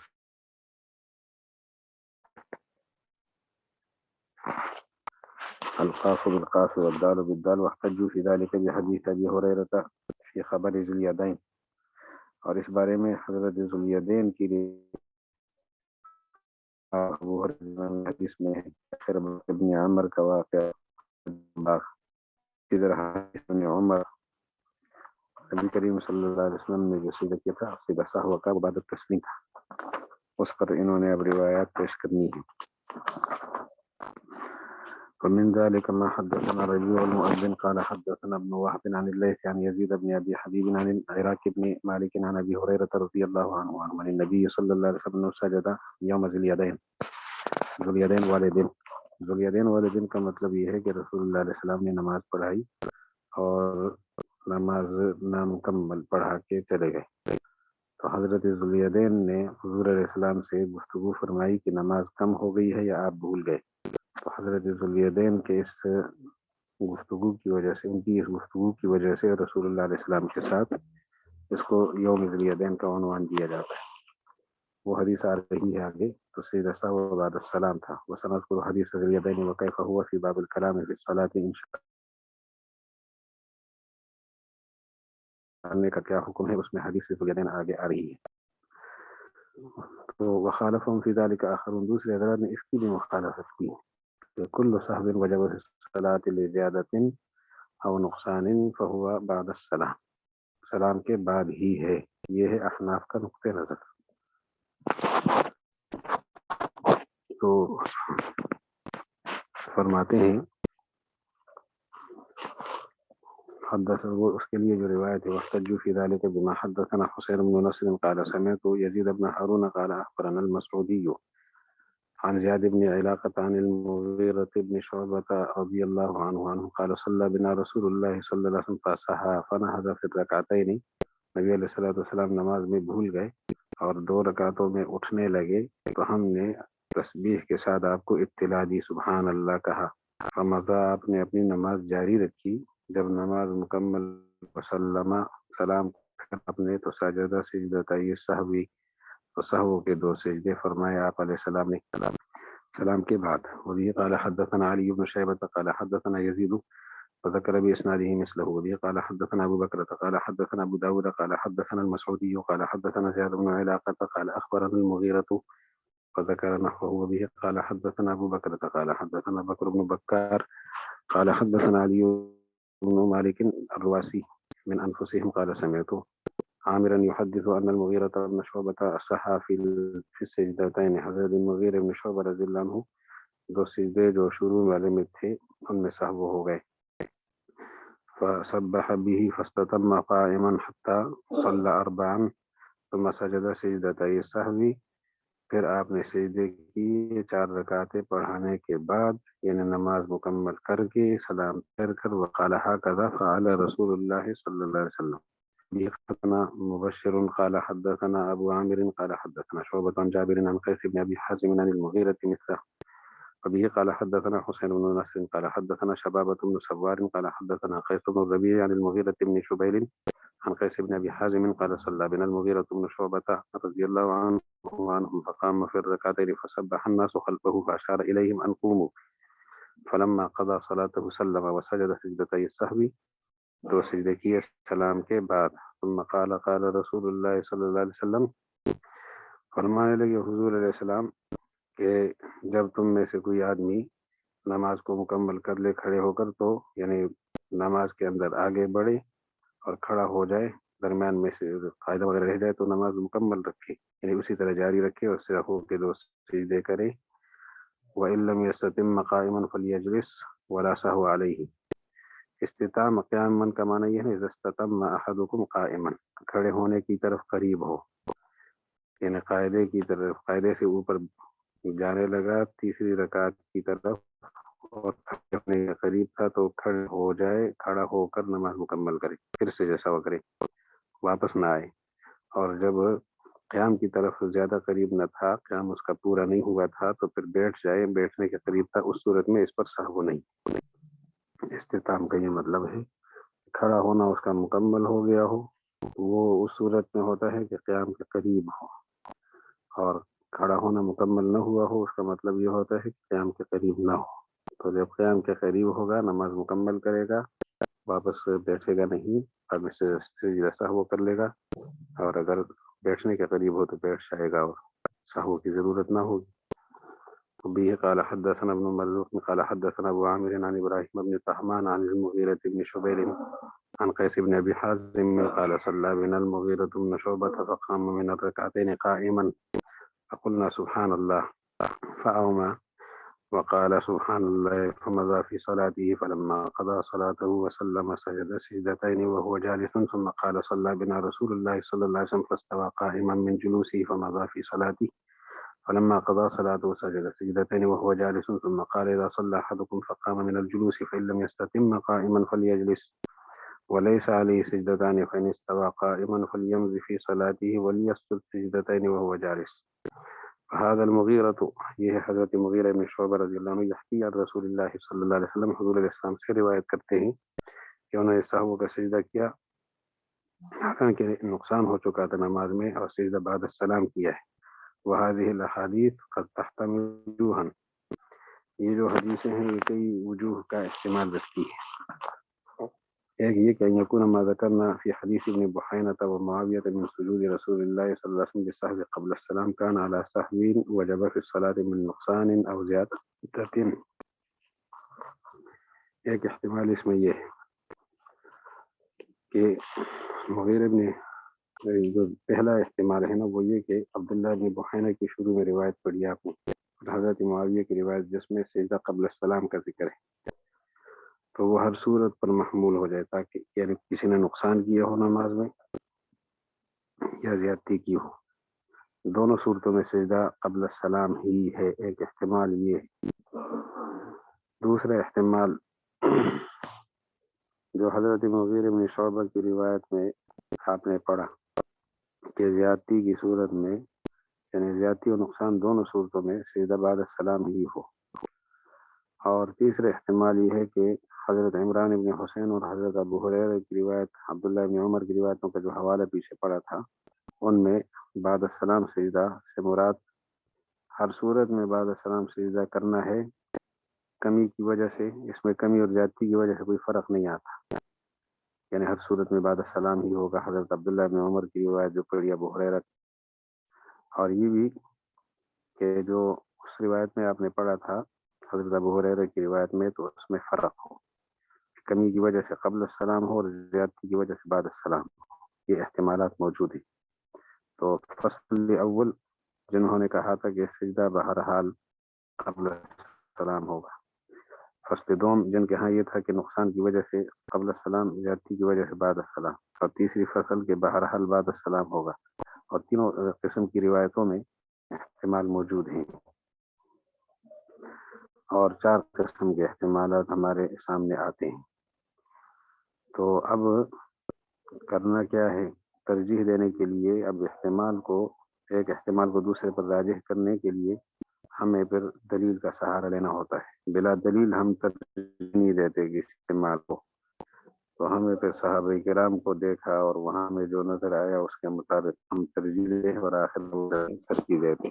القاف بالقاف والدال بالدال. واحتجوا في ذلك بحديث ابي هريره في خبر ذو اليدين، اور اس بارے میں حضرت ذو الیدین کی ابو ہریرہ حدیث میں خیر ابن عمر کا واقعہ ادھر ابن عمر نبی کریم صلی اللہ علیہ وسلم نے جو سجدہ کیا تھا سجدہ سہو کا بعد تسلیم تھا، اس پر انہوں نے اب روایات پیش کرنی ہے. ومن ذلك ما حدثنا ربيع المؤذن قال حدثنا ابن وهب عن الليث عن يزيد بن ابي حبيب عن العراق بن مالك عن ابي هريره رضي الله عنه عن النبي صلى الله عليه وسلم سجد يوم ذي اليدين. ذو اليدين والدين کا مطلب یہ ہے کہ رسول اللہ علیہ السلام نے نماز پڑھائی اور نماز نامکمل پڑھا کے چلے گئے. تو حضرت ذو الیدین نے حضور علیہ السلام سے گفتگو فرمائی کہ نماز کم ہو گئی ہے یا آپ بھول گئے. تو حضرت ذو الیدین کے اس گفتگو کی وجہ سے، ان کی اس گفتگو کی وجہ سے رسول اللہ علیہ السلام کے ساتھ اس کو یوم ذو الیدین کا عنوان دیا جاتا ہے. وہ حدیث آ رہی ہے آگے. تو سجدہ سہو بعد السلام تھا. وسنذكر حدیث ذو الیدین وکیف هو فی باب الکلام فی الصلاۃ ان شاء اللہ کا کیا حکم ہے، اس میں حدیث ذو الیدین آگے آ رہی ہے. تو وخالفهم فی ذلک آخرون، دوسرے حضرات نے اس کی بھی مخالفت کی کہ کل سہو وجب الصلاۃ لزیادۃ او نقصان فهو بعد السلام، سلام کے بعد ہی ہے. یہ ہے احناف کا نقطہ نظر. تو فرماتے ہیں حدث وہ اس کے لیے جو روایت ہے واحتجوا فی ذلک بما حدثنا حسین بن نصر قال سمعت یزید بن ہارون قال اخبرنا المسعودی عن زیاد بن علاقة عن المغیرة بن شعبة رضی اللہ عنہ قال صلی بنا رسول اللہ صلی اللہ علیہ وسلم فسہا فنہض فی الرکعتین. نبی علیہ الصلوۃ والسلام نماز میں بھول گئے اور 2 رکعتوں میں اٹھنے لگے تو ہم نے تسبیح کے ساتھ آپ کو اطلاع دی، سبحان اللہ کہا. فمضى، آپ نے اپنی نماز جاری رکھی. جب نماز مکمل وسلم، سلام اپنے تو سجدہ سجدتای سہوی، تو سہو کے 2 سجدے فرمائے آپ علیہ السلام نے سلام کے بعد. وبه قال حدثنا علي بن شيبة قال حدثنا يزيد وذكر بإسناده مثله. وبه قال حدثنا أبو بكر قال حدثنا أبو داود قال حدثنا المسعودي قال حدثنا زياد بن علاقة قال أخبرنا المغيرة وذكر نحوه. وبه قال حدثنا أبو بكر قال حدثنا بكر بن بكار قال حدثنا علي بن مالك الرواسي من أنفسهم قال سمعت عامرا يحدث أن المغيرة بن شعبة صحى في السجدتين. حضرت المغیرہ بن شعبہ رضی اللہ عنہ 2 سجدے جو شروع والے میں تھے ان میں سہو ہو گئے. فسبح به فاستتم قائما حتى صلى 4 ثم سجد سجدتي السهو. پھر آپ نے سجدے کی 4 رکعتیں پڑھانے کے بعد، یعنی نماز مکمل کر کے سلام پھر کر وقال هكذا فعل رسول الله صلی اللہ علیہ وسلم. حدثنا مبشر قال حدثنا ابو عامر قال حدثنا شعبة عن جابر عن قيس بن ابي حازم عن المغيرة مثله. وبه قال حدثنا حسين بن نصر قال حدثنا شبابة بن سوار قال حدثنا قيس بن الربيع عن المغيرة بن شبيل عن قيس بن ابي حازم قال صلى بنا المغيرة بن شعبة رضي الله عنهم فقام في الركعتين فسبح الناس خلفه فاشار اليهم ان قوموا. فلما قضى صلاته سلم وسجد سجدتي السهو، 2 سجدے کیے سلام کے بعد. ثم قال قال رسول اللہ صلی اللہ علیہ وسلم، فرمانے لگے حضور علیہ السلام کہ جب تم میں سے کوئی آدمی نماز کو مکمل کر لے کھڑے ہو کر تو یعنی نماز کے اندر آگے بڑھے اور کھڑا ہو جائے، درمیان میں سے قاعدہ وغیرہ رہ جائے تو نماز مکمل رکھے، یعنی اسی طرح جاری رکھے اور سہو کے 2 سجدے کرے۔ وَإِن لَّمْ يَسْتَتِمَّ قَائِمًا فَلْيَجْلِسْ وَلَا سَهْوَ عَلَيْهِ۔ استطام قیام کا معنی یہ ہے استتم احدکم قائما، کھڑے ہونے کی طرف قریب ہو، یعنی قاعدے کی طرف، قاعدے سے اوپر جانے لگا تیسری رکعت کی طرف اور کھڑے ہونے کے قریب تھا تو کھڑے ہو جائے، کھڑا ہو کر نماز مکمل کرے، پھر سے جیسا وہ کرے، واپس نہ آئے۔ اور جب قیام کی طرف زیادہ قریب نہ تھا، قیام اس کا پورا نہیں ہوا تھا تو پھر بیٹھ جائے، بیٹھنے کے قریب تھا، اس صورت میں اس پر سہو نہیں۔ استتام کا یہ مطلب ہے کھڑا ہونا اس کا مکمل ہو گیا ہو، وہ اس صورت میں ہوتا ہے کہ قیام کے قریب ہو، اور کھڑا ہونا مکمل نہ ہوا ہو، اس کا مطلب یہ ہوتا ہے کہ قیام کے قریب نہ ہو۔ تو جب قیام کے قریب ہوگا نماز مکمل کرے گا، واپس بیٹھے گا نہیں، اب اس سے سہو کر لے گا، اور اگر بیٹھنے کے قریب ہو تو بیٹھ جائے گا اور سہو کی ضرورت نہ ہوگی۔ به قال حدثنا ابن مرزوق قال حدثنا ابو عامر عن ابراهيم بن طهمان عن المغيرة بن شعبة عن قيس بن ابي حازم قال صلى بنا المغيرة بن شعبة فقام من الركعتين قائما فقلنا سبحان الله فأومى وقال سبحان الله فمضى في صلاته فلما قضى صلاته وسلم سجد سجدتين وهو جالس ثم قال صلى بنا رسول الله صلى الله عليه وسلم فاستوى قائما من جلوسه فمضى في صلاته فلما قضى صلاته سجد سجدتين وهو جالس ثم قال إذا صلى أحدكم فقام من الجلوس فإن لم يستتم قائما فليجلس وليس عليه سجدتان فإن استوى قائما فليمضي في صلاته وليسجد سجدتين وهو جالس۔ هذا المغیرۃ، یہ ہے حضرت مغیرہ بن شعبہ رضی اللہ عنہ، یحکی عن رسول اللہ صلی اللہ علیہ وسلم، حضور علیہ السلام سے روایت کرتے ہیں کہ انہوں نے سہو کا سجدہ کیا حالانکہ نقصان ہو چکا تھا نماز میں، اور سجدہ بعد السلام کیا ہے۔ وهذه الاحادیث قد تحتمل وجوہا، یہ جو حدیثیں ہیں یہ کئی وجوہ کا احتمال رکھتی ہے۔ ایک یہ کہ یکون ما ذکرنا فی حدیث ابن بحینۃ ومعاویۃ من سجود رسول اللہ صلی اللہ علیہ وسلم بالسہو قبل السلام کان علی سہو وجب فی الصلاۃ من نقصان او زیادۃ۔ ایک احتمال اس میں یہ ہے کہ مغیر ابن، جو پہلا احتمال ہے نا وہ یہ کہ عبداللہ بن بحینہ کی شروع میں روایت پڑھی آپ نے، اور حضرت معاویہ کی روایت جس میں سجدہ قبل السلام کا ذکر ہے، تو وہ ہر صورت پر محمول ہو جائے، تاکہ یعنی کسی نے نقصان کیا ہو نماز میں یا زیادتی کی ہو، دونوں صورتوں میں سجدہ قبل السلام ہی ہے۔ ایک احتمال یہ ہے۔ دوسرا احتمال جو حضرت مغیر بن شعبہ کی روایت میں آپ نے پڑھا کہ زیادتی کی صورت میں، یعنی زیادتی اور نقصان دونوں صورتوں میں سجدہ بعد السلام ہی ہو۔ اور تیسرا احتمال یہ ہے کہ حضرت عمران بن حسین اور حضرت ابو ہریرہ کی روایت، عبداللہ بن عمر کی روایتوں کا جو حوالہ پیچھے پڑا تھا، ان میں بعد السلام سجدہ سے مراد ہر صورت میں بعد السلام سجدہ کرنا ہے، کمی کی وجہ سے، اس میں کمی اور زیادتی کی وجہ سے کوئی فرق نہیں آتا، یعنی ہر صورت میں بعد السلام ہی ہوگا۔ حضرت عبداللہ بن عمر کی روایت جو پڑھی ابو ہریرہ، اور یہ بھی کہ جو اس روایت میں آپ نے پڑھا تھا حضرت ابو ہریرہ کی روایت میں، تو اس میں فرق ہو، کمی کی وجہ سے قبل السلام ہو اور زیادتی کی وجہ سے بعد السلام ہو، یہ احتمالات موجود ہیں۔ تو فصل اول جنہوں نے کہا تھا کہ سجدہ بہرحال قبل السلام ہوگا، فصل دوم جن کے ہاں یہ تھا کہ نقصان کی وجہ سے قبل السلام، زیادتی کی وجہ سے بعد السلام، اور تیسری فصل کے بہرحال بعد السلام ہوگا، اور تینوں قسم کی روایتوں میں احتمال موجود ہیں، اور 4 قسم کے احتمالات ہمارے سامنے آتے ہیں۔ تو اب کرنا کیا ہے؟ ترجیح دینے کے لیے اب ایک احتمال کو دوسرے پر راجح کرنے کے لیے ہمیں پھر دلیل کا سہارا لینا ہوتا ہے۔ بلا دلیل ہم ترجیح نہیں دیتے کسی احتمال کو، تو ہمیں پھر صحابہ کرام کو دیکھا اور وہاں میں جو نظر آیا اس کے مطابق ہم ترجیح دے اور آخر میں ترجیح دیتے۔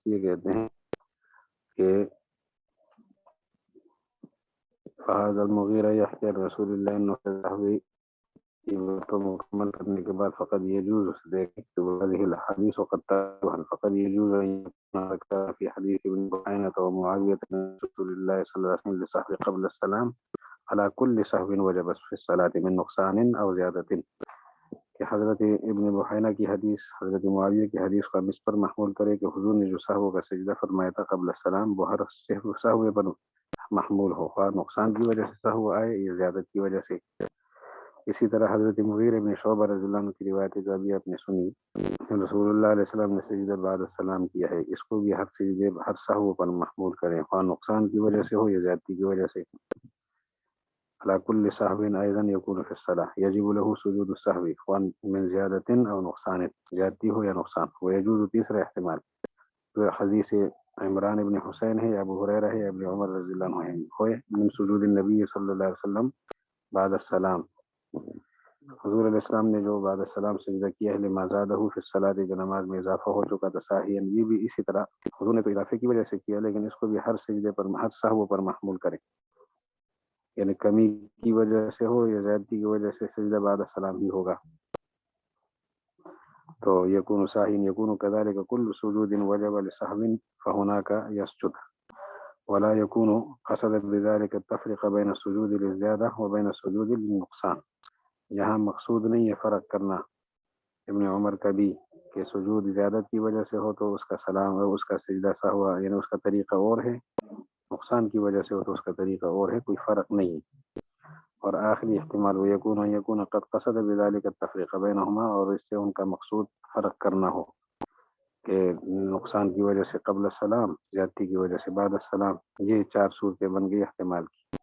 یہ کہتے ہیں کہ المغیرہ یحکی عن رسول اللہ انہ صحابی کی وقت مکمل کرنے کے بعد فقط یجوز دیکھتے هذه الحدیث وقد تابعا فقد يجوز ان يكون ذكر في حديث ابن بحينة ومعاوية رسول الله صلى الله عليه وسلم للسهو قبل السلام على كل سهو وجب في الصلاة من نقصان او زیادة کہ حضرت ابن بحینہ کی حدیث حضرت معاویہ کی حدیث کو ہم اس پر محمول کرے کہ حضور نے جو سہو کا سجدہ فرمایا تھا قبل السلام وہ ہر سہو پر محمول ہو، خواہ نقصان کی وجہ سے سہو آئے یا زیادت کی وجہ سے۔ اسی طرح حضرت مغیرہ بن شعبہ رضی اللہ عنہ کی روایت جو ابھی آپ نے سنی، رسول اللہ علیہ وسلم نے سجدہ بعد السلام کیا ہے، اس کو بھی ہر سجدے ہر سہو پر محمول کریں، خواہ نقصان کی وجہ سے ہو یا زیادتی کی وجہ سے۔ على كل سهو ايضا يكون في الصلاه يجب له سجود السهو من زياده او نقصان، زیادتی ہو یا نقصان۔ ويجوز تیسرا احتمال جو حدیث عمران ابن حسین ہے، ابو ہریرہ ہے، ابن عمر رضی اللہ عنہ ہوئے من سجود النبی صلی اللہ علیہ وسلم بعد السلام، حضور علیہ السلام نے جو بعد السلام سجدہ کیا ہے لما زادہ فی الصلاۃ، جو نماز میں اضافہ ہو چکا تھا ساہیا، یہ بھی اسی طرح حضور نے تو اضافے کی وجہ سے کیا لیکن اس کو بھی ہر سجدے پر ہر سہو پر محمول کریں، یعنی کمی کی وجہ سے ہو یا زیادتی کی وجہ سے سجدہ بعد السلام ہی ہوگا۔ تو یکون ساہین یکون کذالک کل سجود وجب لسہو فہناک یسجد ولا یکون قصد بذلك التفریق بین السجود للزیادہ وبین السجود للنقصان، یہاں مقصود نہیں ہے فرق کرنا ابن عمر کا بھی کہ سجود زیادت کی وجہ سے ہو تو اس کا سلام اس کا سجدہ سہوا یعنی اس کا طریقہ اور ہے، نقصان کی وجہ سے ہو تو اس کا طریقہ اور ہے، کوئی فرق نہیں ہے۔ اور آخری احتمال وہ یکون قد قصد بذلك التفریق بینہما، اور اس سے ان کا مقصود فرق کرنا ہو کہ نقصان کی وجہ سے قبل السلام، زیادتی کی وجہ سے بعد السلام، یہ چار صورتیں بن گئی احتمال کی۔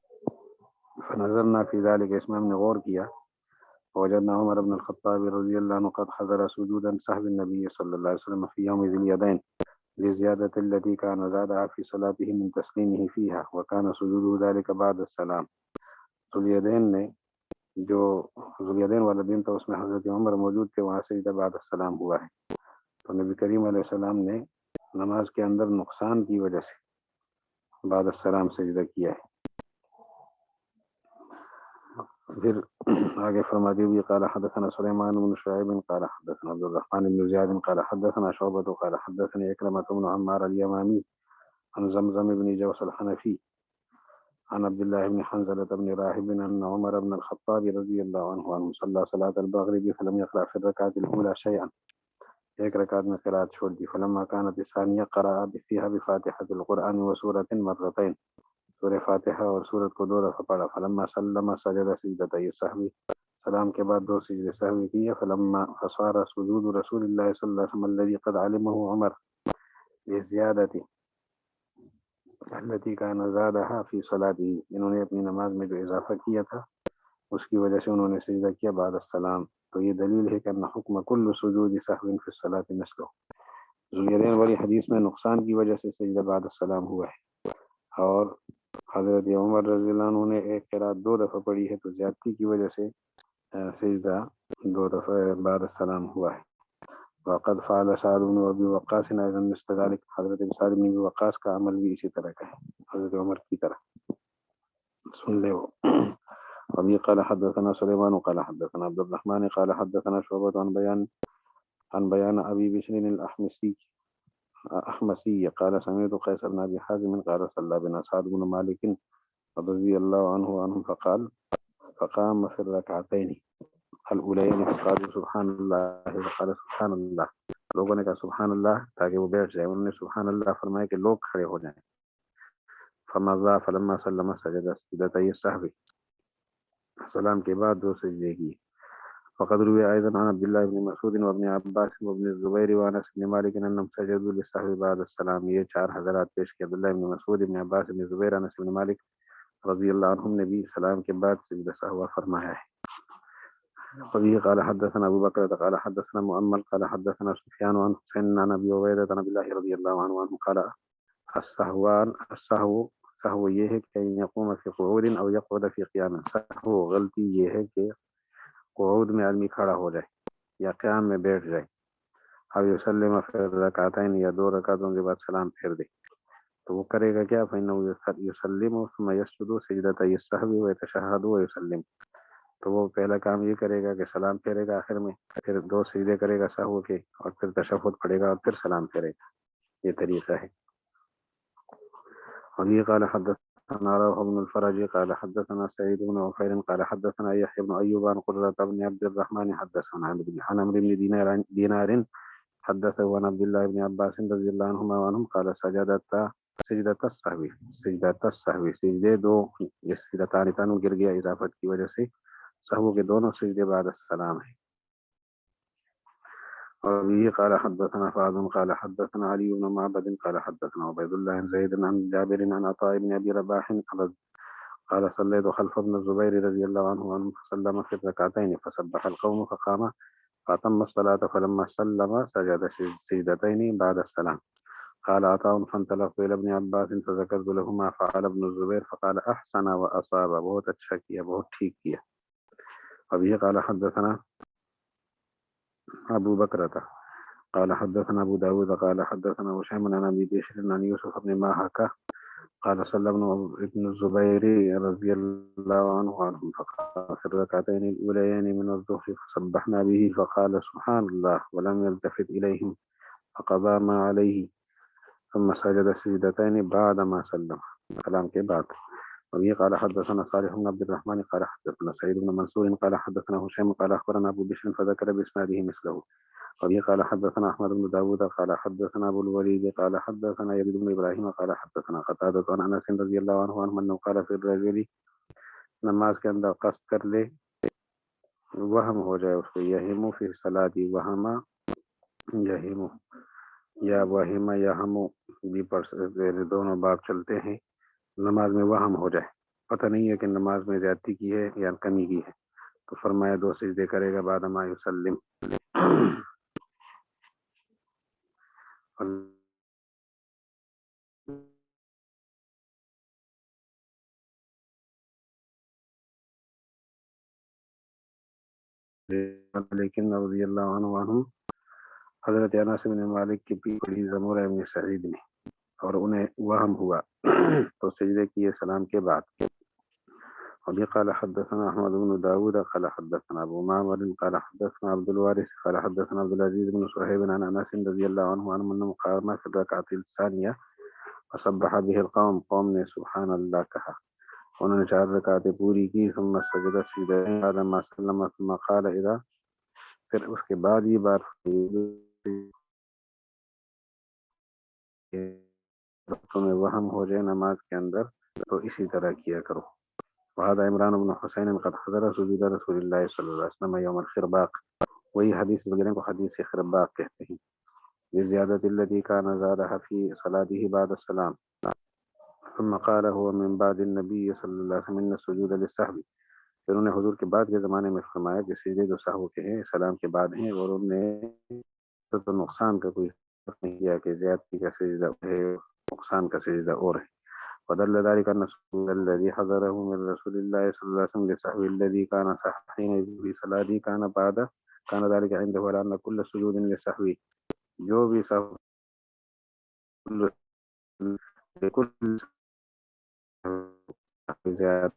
فنظرنا فی ذلک، اس میں ہم نے غور کیا، وجدنا عمر بن الخطاب رضی اللہ عنہ قد حضر سجود سہو النبی صلی اللہ علیہ وسلم فی یوم ذی الیدین لزیادة التي كان زادها في صلاته من تسليمه فيها وكان سجوده ذلك بعد السلام۔ ذواليدین نے جو ذواليدین والا دن تھا اس میں حضرت عمر موجود تھے، وہاں سجدہ بعد السلام ہوا ہے، تو نبی کریم علیہ السلام نے نماز کے اندر نقصان کی وجہ سے بعد السلام سجدہ کیا ہے۔ پھر آگے فرماتے ہوئے قال حدثنا سلیمان بن شعیب قال حدثنا عبد الرحمن بن زیاد قال حدثنا شعبۃ قال حدثني اکرمۃ بن عمار الیمامی عن زمزم بن جوس الحنفی عن عبد الله بن حنظلة بن راهب ان عمر بن الخطاب رضی اللہ عنہ صلی صلاة المغرب فلم يقرأ في الركعة الأولى شيئا، ایک رکعت میں قرأت چھوڑ دی، فلما كانت الثانية قرأ فيها بفاتحة القرآن وسورة مرتين، سورہ فاتحہ اور سورت کو دو دفعہ پڑھا، فلما سلم سجد سجدتي السهو، سلام کے بعد دو سجدے سہوی کیے، فلما فصار سجود رسول اللہ صلی اللہ علیہ وسلم الذي قد علمه عمر للزیادة التي كان زادها في صلاته، انہوں نے اپنی نماز میں جو اضافہ کیا تھا اس کی وجہ سے انہوں نے سجدہ کیا بعد السلام، تو یہ دلیل ہے کہ ان حکم کل سجود سہو فی الصلاۃ مثلہ، ذواليدین والی حدیث میں نقصان کی وجہ سے سجدہ بعد السلام ہوا ہے، اور حضرت عمر رضی اللہ عنہ نے ایک قرات دو دفعہ پڑھی ہے تو زیادتی کی وجہ سے سجدہ دو دفعہ بعد السلام ہوا ہے۔ وقد فعل سعد بن ابی وقاص ايضا مثل ذلك، حضرت سعد بن ابی وقاص کا عمل بھی اسی طرح کا ہے، حضرت عمر کی طرح، سن لے وہ۔ ابھی قال حدثنا سلیمان قال حدثنا عبد الرحمن قال حدثنا شعبۃ عن بیان ابی بشر الاحمسی قال سمعت قیس بن ابی حازم قال صلى بنا سعد بن مالک رضی اللہ عنہ فقام في الركعتين الاولین فقالوا سبحان اللہ وقال سبحان اللہ، لوگوں نے کہا سبحان اللہ تاکہ وہ بیٹھ جائے، انہوں نے سبحان اللہ فرمایا کہ لوگ کھڑے ہو جائیں، فمضى فلما سلم سجد سجدتي السهو، سلام کے بعد دو سجدے کی۔ فقد روي ايضا عن عبد الله بن مسعود وابن عباس وابن الزبير وانس بن مالك انهم سجدوا للسهو بعد السلام، یہ چار حضرات پیش کیا، عبداللہ بن مسعود، ابن عباس، ابن زبیر، انس بن مالک رضی اللہ عنہم نے بھی سلام کے بعد سجدہ سہوا فرمایا ہے۔ وبه قال حدثنا ابو بکر قال حدثنا مؤمل قال حدثنا سفیان عن حسین عن ابی عبیدہ عن عبد الله رضی اللہ عنہ قال السہو یہ ہے کہ یقوم فی قعود او یقعد فی قیام، سہو غلطی یہ ہے کہ قعود میں آدمی کھڑا ہو جائے یا قیام میں بیٹھ جائے، او یسلم فی الرکعتین یا دو رکعتوں کے بعد سلام پھیر دے، تو وہ کرے گا کیا؟ فإنه يسلم ثم يسجد سجدتي السهو ويتشهد ويسلم. تو وہ پہلا کام یہ کرے گا کہ سلام پھیرے گا آخر میں، پھر 2 سجدے کرے گا سہو کے، اور پھر تشہد پڑھے گا اور پھر سلام پھیرے گا. یہ طریقہ ہے. اور یہ قال حدثنا روح بن الفرج قال حدثنا سعيد بن عفير قال حدثنا يحيى بن أيوب عن قرة بن عبد الرحمن حدثنا عن عمرو بن دينار حدثه عن عبد الله بن عباس رضي الله عنهما وعنهم قال سجدت السهو سجدے 2 سجدتان تانو گر گیا اضافت کی وجہ سے، سہو کے دونوں سجدے بعد السلام ہیں. وبه قال حدثنا فاضل قال حدثنا علي بن معبد قال حدثنا عبيد الله بن زيد عن جابر عن عطاء بن ابي رباح قال صليت خلف ابن الزبير رضي الله عنه فسلم في الركعتين فسبح القوم فقام فأتم الصلاة فلما سلم سجد سجدتين بعد السلام. قال عطاء فانطلقت إلى ابن عباس فذكرت له ما فعل ابن الزبير فقال أحسن وأصاب، بہت اچھا کیا، بہت ٹھیک کیا. وبه قال حدثنا أبو بكرة قال حدثنا أبو داود قال حدثنا هشام عن أبي بشر عن يوسف بن ماهكة قال صلى ابن الزبير رضي الله عنهم فقال في الركعتين الأوليين من الظهر فسبحنا به فقال سبحان الله ولم يلتفت إليهم فقضى ما عليه ثم سجد سجدتين بعد ما سلم كلام کے بعد. وبه قال حدثنا صالح بن عبد الرحمن قال حدثنا سعيد بن منصور قال حدثنا هشام قال أخبرنا أبو بشر فذكر بإسناده مثله. وبه قال حدثنا أحمد بن داود قال حدثنا أبو الوليد قال حدثنا يزيد بن إبراهيم قال حدثنا قتادة عن أنس رضي الله عنه أنه قال في الرجل نماز کے اندر قصد کر لے، وہم ہو جائے اس کو، یہم فی صلاتی، وہم یہم یا وہم یہم بھی پڑھ، دونوں باب چلتے ہیں. نماز میں وہم ہو جائے، پتہ نہیں ہے کہ نماز میں زیادتی کی ہے یا کمی کی ہے، تو فرمایا 2 سجدے کرے گا بعد ما یسلم. لیکن رضی اللہ عنہ حضرت انس بن مالک کی پی زمورہ ابن سعید نے، اور انہیں وہم ہوا تو سجدے کیے سلام کے بعد. وبه قال حدثنا احمد بن داود قال حدثنا ابو معمر قال حدثنا عبد الوارث قال حدثنا عبد العزيز بن صهيب عن انس رضي الله عنه انه قام في الركعه الثانيه فسبح به القوم، قوم نے سبحان اللہ کہا، انہوں نے 4 رکعتیں پوری کی. ثم سجد سجدتين بعد ما سلم ثم قال اذا، پھر اس کے بعد یہ بات تمہیں وہم ہو جائے نماز کے اندر تو اسی طرح کیا کرو. وهذا عمران بن حسين قد حضر سجود رسول الله صلی اللہ علیہ وسلم یوم الخرباق، وہی حدیث وغیرہ کو حدیث خرباق کہتے ہیں. بزیادت التي كان زادها في صلاته بعد السلام ثم قال هو من بعد النبي صلی اللہ علیہ وسلم السجود للسهو. پھر انہوں نے حضور کے بعد کے زمانے میں فرمایا کہ سجدے جو سہو کے ہیں سلام کے بعد ہیں، اور انہوں نے تو نقصان کا کوئی فرق نہیں کیا کہ زیادتی کا سجدہ ہے، نقصان کا سجدہ اور ہے. ودل ذلك أن السجود الذي حضره من رسول الله صلى الله عليه وسلم للسهو الذي كان صحيحين في صلاته كان ذلك عنده، على أن كل سجود للسهو، جو بھی سہو لكل زیادہ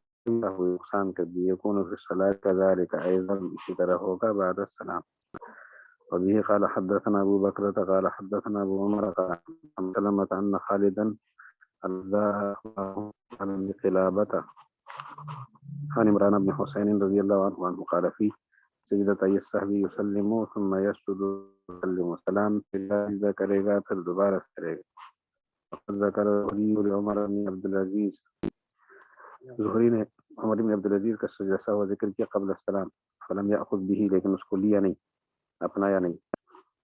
نقصان کا بھی يكون في الصلاة كذلك أيضا، اسی طرح ہوگا بعد السلام. وبه قال حدثنا أبو بكر قال حدثنا أبو عمر قال عن سلمة أن خالدا عن قلابة عن عمران بن حسين رضي الله عنه قال فيه سجدتي السهو يسلم ثم يسجد يسلم السلام سجدہ کرے گا پھر دوبارہ کرے گا. وقد ذكر الزهري لعمر بن عبد العزيز، زہری نے عمر بن عبد العزیز کا سجدہ سہو ذکر کیا قبل السلام، فلم يأخذ به، لیکن اس کو لیا نہیں، اپنایا نہیں.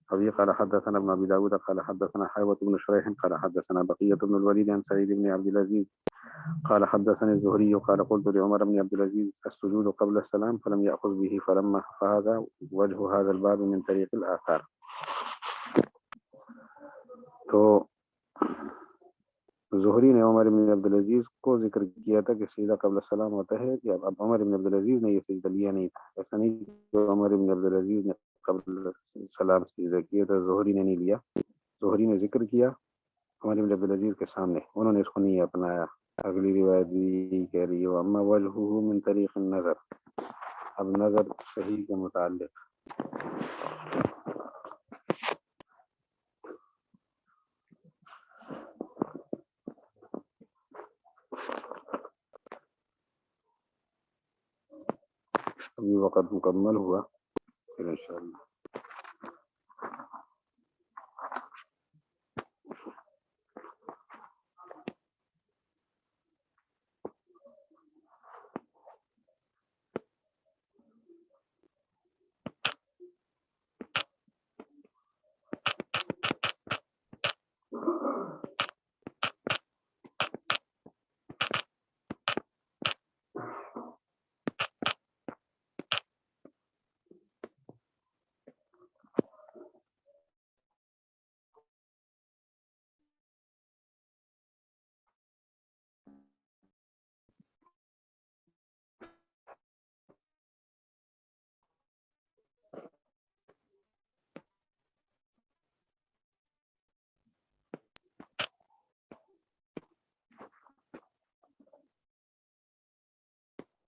أبي قال حدثنا ابن أبي داود قال حدثنا حيوة بن شريح قال حدثنا بقية بن الوليد عن سعيد بن عبد العزيز قال حدثني الزهري قال قلت لعمر بن عبد العزيز السجود قبل السلام فلم يأخذ به، فلما فهذا وجه هذا الباب من طريق الآثار. تو زہری نے عمر بن عبد العزیز کو ذکر کیا تھا کہ سجدہ قبل السلام ہوتا ہے، کہ اب عمر بن عبد العزیز نے یہ سجدہ لیا نہیں تھا، ایسا نہیں کہ عمر بن عبد العزیز نے قبل السلام سجدہ کیا تھا، زہری نے نہیں لیا. زہری نے ذکر کیا عمر بن عبدالعزیز کے سامنے، انہوں نے اس کو نہیں اپنایا. اگلی روایت بھی کہہ رہی ہے اما وجہہ من طریق النظر. اب نظر صحیح کے متعلق ابھی وقت مکمل ہوا، پھر انشاءاللہ